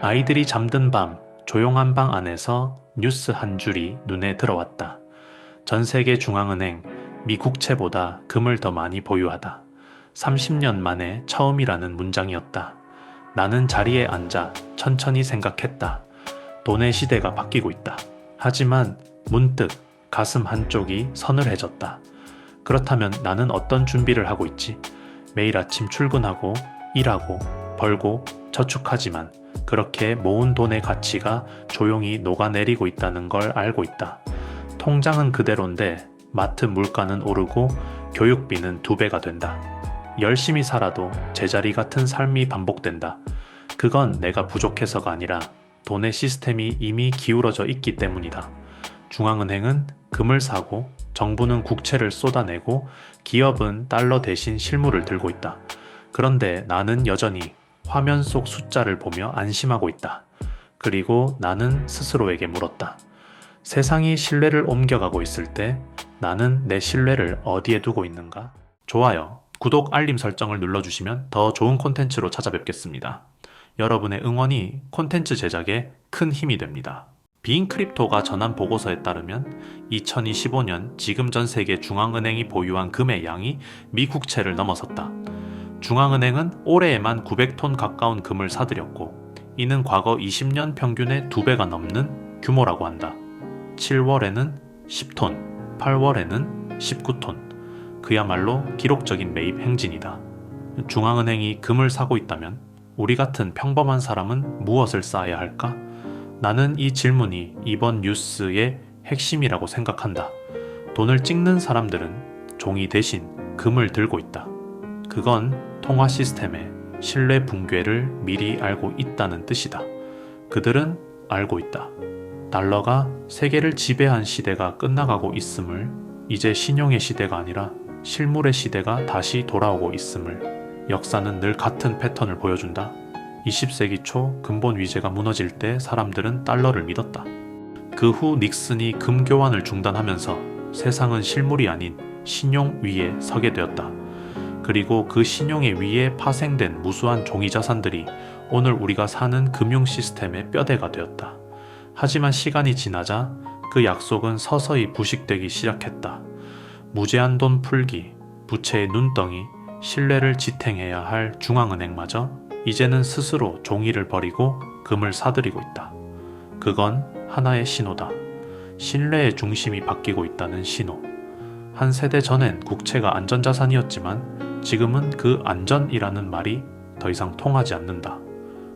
아이들이 잠든 밤, 조용한 방 안에서 뉴스 한 줄이 눈에 들어왔다. 전 세계 중앙은행, 미국채보다 금을 더 많이 보유하다. 30년 만에 처음이라는 문장이었다. 나는 자리에 앉아 천천히 생각했다. 돈의 시대가 바뀌고 있다. 하지만 문득 가슴 한쪽이 서늘해졌다. 그렇다면 나는 어떤 준비를 하고 있지? 매일 아침 출근하고, 일하고, 벌고, 저축하지만 그렇게 모은 돈의 가치가 조용히 녹아내리고 있다는 걸 알고 있다. 통장은 그대로인데 마트 물가는 오르고 교육비는 2배가 된다. 열심히 살아도 제자리 같은 삶이 반복된다. 그건 내가 부족해서가 아니라 돈의 시스템이 이미 기울어져 있기 때문이다. 중앙은행은 금을 사고 정부는 국채를 쏟아내고 기업은 달러 대신 실물을 들고 있다. 그런데 나는 여전히 화면 속 숫자를 보며 안심하고 있다. 그리고 나는 스스로에게 물었다. 세상이 신뢰를 옮겨가고 있을 때 나는 내 신뢰를 어디에 두고 있는가? 좋아요, 구독, 알림 설정을 눌러주시면 더 좋은 콘텐츠로 찾아뵙겠습니다. 여러분의 응원이 콘텐츠 제작에 큰 힘이 됩니다. 비인크립토가 전한 보고서에 따르면 2025년 지금 전 세계 중앙은행이 보유한 금의 양이 미국채를 넘어섰다. 중앙은행은 올해에만 900톤 가까운 금을 사들였고 이는 과거 20년 평균의 2배가 넘는 규모라고 한다. 7월에는 10톤, 8월에는 19톤. 그야말로 기록적인 매입 행진이다. 중앙은행이 금을 사고 있다면 우리 같은 평범한 사람은 무엇을 쌓아야 할까? 나는 이 질문이 이번 뉴스의 핵심이라고 생각한다. 돈을 찍는 사람들은 종이 대신 금을 들고 있다. 그건 통화 시스템의 신뢰 붕괴를 미리 알고 있다는 뜻이다. 그들은 알고 있다. 달러가 세계를 지배한 시대가 끝나가고 있음을, 이제 신용의 시대가 아니라 실물의 시대가 다시 돌아오고 있음을. 역사는 늘 같은 패턴을 보여준다. 20세기 초 근본 위제가 무너질 때 사람들은 달러를 믿었다. 그 후 닉슨이 금 교환을 중단하면서 세상은 실물이 아닌 신용 위에 서게 되었다. 그리고 그 신용의 위에 파생된 무수한 종이 자산들이 오늘 우리가 사는 금융 시스템의 뼈대가 되었다. 하지만 시간이 지나자 그 약속은 서서히 부식되기 시작했다. 무제한 돈 풀기, 부채의 눈덩이, 신뢰를 지탱해야 할 중앙은행마저 이제는 스스로 종이를 버리고 금을 사들이고 있다. 그건 하나의 신호다. 신뢰의 중심이 바뀌고 있다는 신호. 한 세대 전엔 국채가 안전자산이었지만 지금은 그 안전이라는 말이 더 이상 통하지 않는다.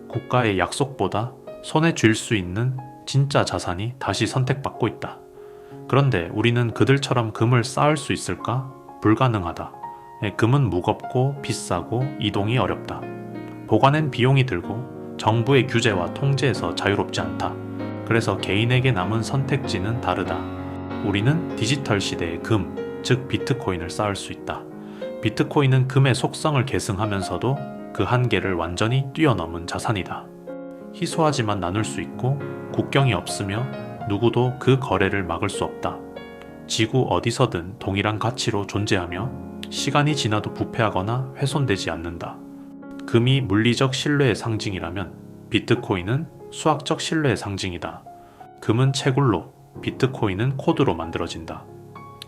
국가의 약속보다 손에 쥘 수 있는 진짜 자산이 다시 선택받고 있다. 그런데 우리는 그들처럼 금을 쌓을 수 있을까? 불가능하다. 금은 무겁고 비싸고 이동이 어렵다. 보관엔 비용이 들고 정부의 규제와 통제에서 자유롭지 않다. 그래서 개인에게 남은 선택지는 다르다. 우리는 디지털 시대의 금, 즉 비트코인을 쌓을 수 있다. 비트코인은 금의 속성을 계승하면서도 그 한계를 완전히 뛰어넘은 자산이다. 희소하지만 나눌 수 있고 국경이 없으며 누구도 그 거래를 막을 수 없다. 지구 어디서든 동일한 가치로 존재하며 시간이 지나도 부패하거나 훼손되지 않는다. 금이 물리적 신뢰의 상징이라면 비트코인은 수학적 신뢰의 상징이다. 금은 채굴로, 비트코인은 코드로 만들어진다.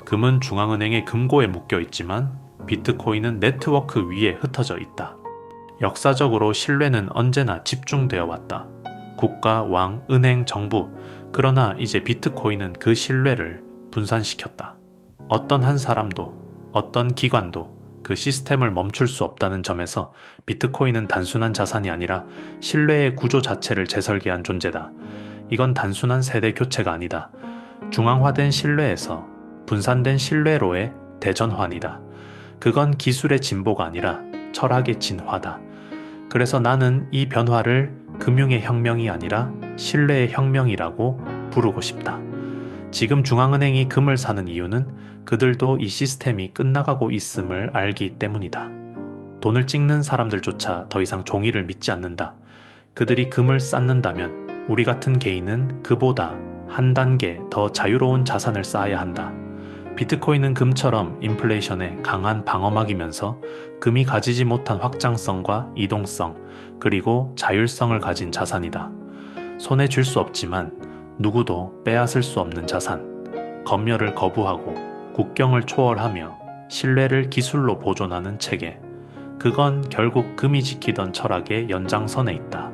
금은 중앙은행의 금고에 묶여 있지만 비트코인은 네트워크 위에 흩어져 있다. 역사적으로 신뢰는 언제나 집중되어 왔다. 국가, 왕, 은행, 정부. 그러나 이제 비트코인은 그 신뢰를 분산시켰다. 어떤 한 사람도, 어떤 기관도 그 시스템을 멈출 수 없다는 점에서 비트코인은 단순한 자산이 아니라 신뢰의 구조 자체를 재설계한 존재다. 이건 단순한 세대 교체가 아니다. 중앙화된 신뢰에서 분산된 신뢰로의 대전환이다. 그건 기술의 진보가 아니라 철학의 진화다. 그래서 나는 이 변화를 금융의 혁명이 아니라 신뢰의 혁명이라고 부르고 싶다. 지금 중앙은행이 금을 사는 이유는 그들도 이 시스템이 끝나가고 있음을 알기 때문이다. 돈을 찍는 사람들조차 더 이상 종이를 믿지 않는다. 그들이 금을 쌓는다면 우리 같은 개인은 그보다 한 단계 더 자유로운 자산을 쌓아야 한다. 비트코인은 금처럼 인플레이션에 강한 방어막이면서 금이 가지지 못한 확장성과 이동성, 그리고 자율성을 가진 자산이다. 손에 쥘 수 없지만 누구도 빼앗을 수 없는 자산. 검열을 거부하고 국경을 초월하며 신뢰를 기술로 보존하는 체계. 그건 결국 금이 지키던 철학의 연장선에 있다.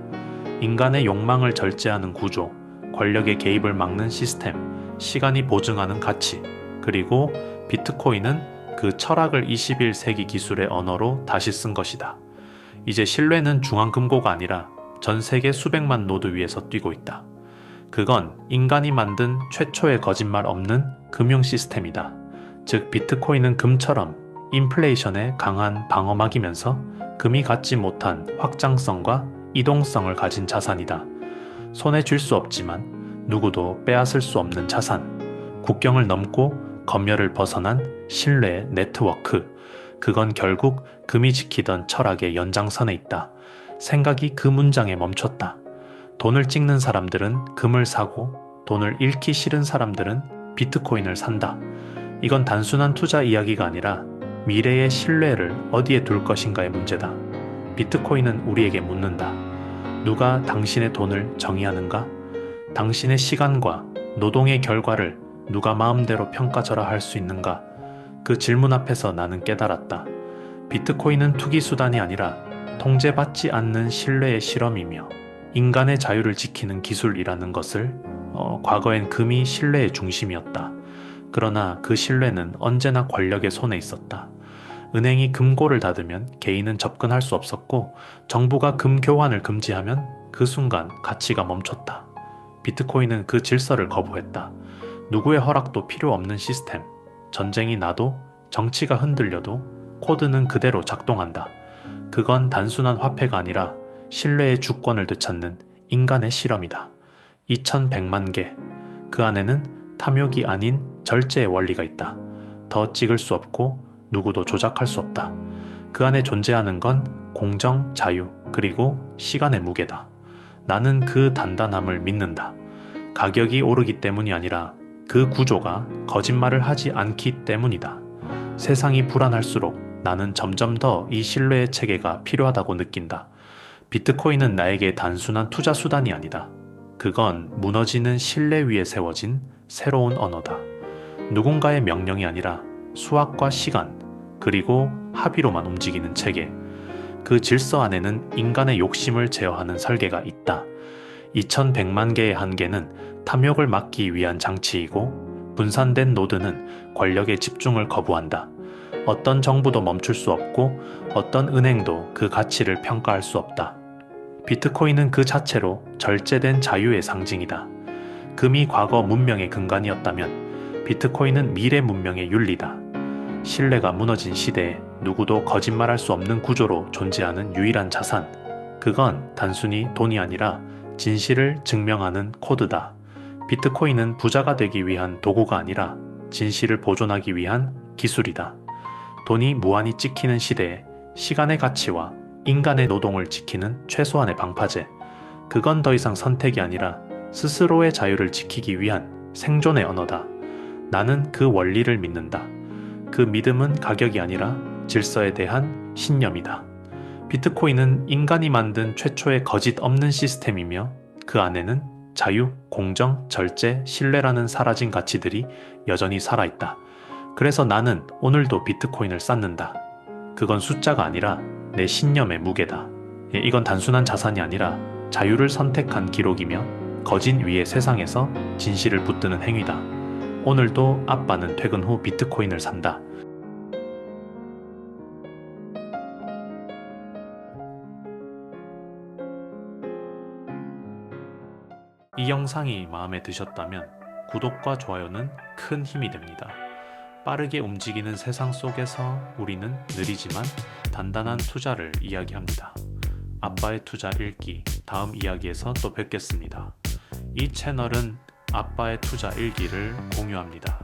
인간의 욕망을 절제하는 구조, 권력의 개입을 막는 시스템, 시간이 보증하는 가치, 그리고 비트코인은 그 철학을 21세기 기술의 언어로 다시 쓴 것이다. 이제 신뢰는 중앙금고가 아니라 전 세계 수백만 노드 위에서 뛰고 있다. 그건 인간이 만든 최초의 거짓말 없는 금융 시스템이다. 즉 비트코인은 금처럼 인플레이션에 강한 방어막이면서 금이 갖지 못한 확장성과 이동성을 가진 자산이다. 손에 쥘 수 없지만 누구도 빼앗을 수 없는 자산. 국경을 넘고 검열을 벗어난 신뢰의 네트워크. 그건 결국 금이 지키던 철학의 연장선에 있다. 생각이 그 문장에 멈췄다. 돈을 찍는 사람들은 금을 사고 돈을 잃기 싫은 사람들은 비트코인을 산다. 이건 단순한 투자 이야기가 아니라 미래의 신뢰를 어디에 둘 것인가의 문제다. 비트코인은 우리에게 묻는다. 누가 당신의 돈을 정의하는가? 당신의 시간과 노동의 결과를 누가 마음대로 평가절하할 수 있는가? 그 질문 앞에서 나는 깨달았다. 비트코인은 투기 수단이 아니라 통제받지 않는 신뢰의 실험이며 인간의 자유를 지키는 기술이라는 것을 과거엔 금이 신뢰의 중심이었다. 그러나 그 신뢰는 언제나 권력의 손에 있었다. 은행이 금고를 닫으면 개인은 접근할 수 없었고 정부가 금 교환을 금지하면 그 순간 가치가 멈췄다. 비트코인은 그 질서를 거부했다. 누구의 허락도 필요 없는 시스템. 전쟁이 나도 정치가 흔들려도 코드는 그대로 작동한다. 그건 단순한 화폐가 아니라 신뢰의 주권을 되찾는 인간의 실험이다. 2100만 개. 그 안에는 탐욕이 아닌 절제의 원리가 있다. 더 찍을 수 없고 누구도 조작할 수 없다. 그 안에 존재하는 건 공정, 자유, 그리고 시간의 무게다. 나는 그 단단함을 믿는다. 가격이 오르기 때문이 아니라 그 구조가 거짓말을 하지 않기 때문이다. 세상이 불안할수록 나는 점점 더 이 신뢰의 체계가 필요하다고 느낀다. 비트코인은 나에게 단순한 투자 수단이 아니다. 그건 무너지는 신뢰 위에 세워진 새로운 언어다. 누군가의 명령이 아니라 수학과 시간, 그리고 합의로만 움직이는 체계. 그 질서 안에는 인간의 욕심을 제어하는 설계가 있다. 2100만 개의 한계는 탐욕을 막기 위한 장치이고 분산된 노드는 권력의 집중을 거부한다. 어떤 정부도 멈출 수 없고 어떤 은행도 그 가치를 평가할 수 없다. 비트코인은 그 자체로 절제된 자유의 상징이다. 금이 과거 문명의 근간이었다면 비트코인은 미래 문명의 윤리다. 신뢰가 무너진 시대에 누구도 거짓말할 수 없는 구조로 존재하는 유일한 자산. 그건 단순히 돈이 아니라 진실을 증명하는 코드다. 비트코인은 부자가 되기 위한 도구가 아니라 진실을 보존하기 위한 기술이다. 돈이 무한히 찍히는 시대에 시간의 가치와 인간의 노동을 지키는 최소한의 방파제. 그건 더 이상 선택이 아니라 스스로의 자유를 지키기 위한 생존의 언어다. 나는 그 원리를 믿는다. 그 믿음은 가격이 아니라 질서에 대한 신념이다. 비트코인은 인간이 만든 최초의 거짓 없는 시스템이며 그 안에는 자유, 공정, 절제, 신뢰라는 사라진 가치들이 여전히 살아있다. 그래서 나는 오늘도 비트코인을 쌓는다. 그건 숫자가 아니라 내 신념의 무게다. 이건 단순한 자산이 아니라 자유를 선택한 기록이며 거짓 위의 세상에서 진실을 붙드는 행위다. 오늘도 아빠는 퇴근 후 비트코인을 산다. 이 영상이 마음에 드셨다면 구독과 좋아요는 큰 힘이 됩니다. 빠르게 움직이는 세상 속에서 우리는 느리지만 단단한 투자를 이야기합니다. 아빠의 투자 일기 다음 이야기에서 또 뵙겠습니다. 이 채널은 아빠의 투자 일기를 공유합니다.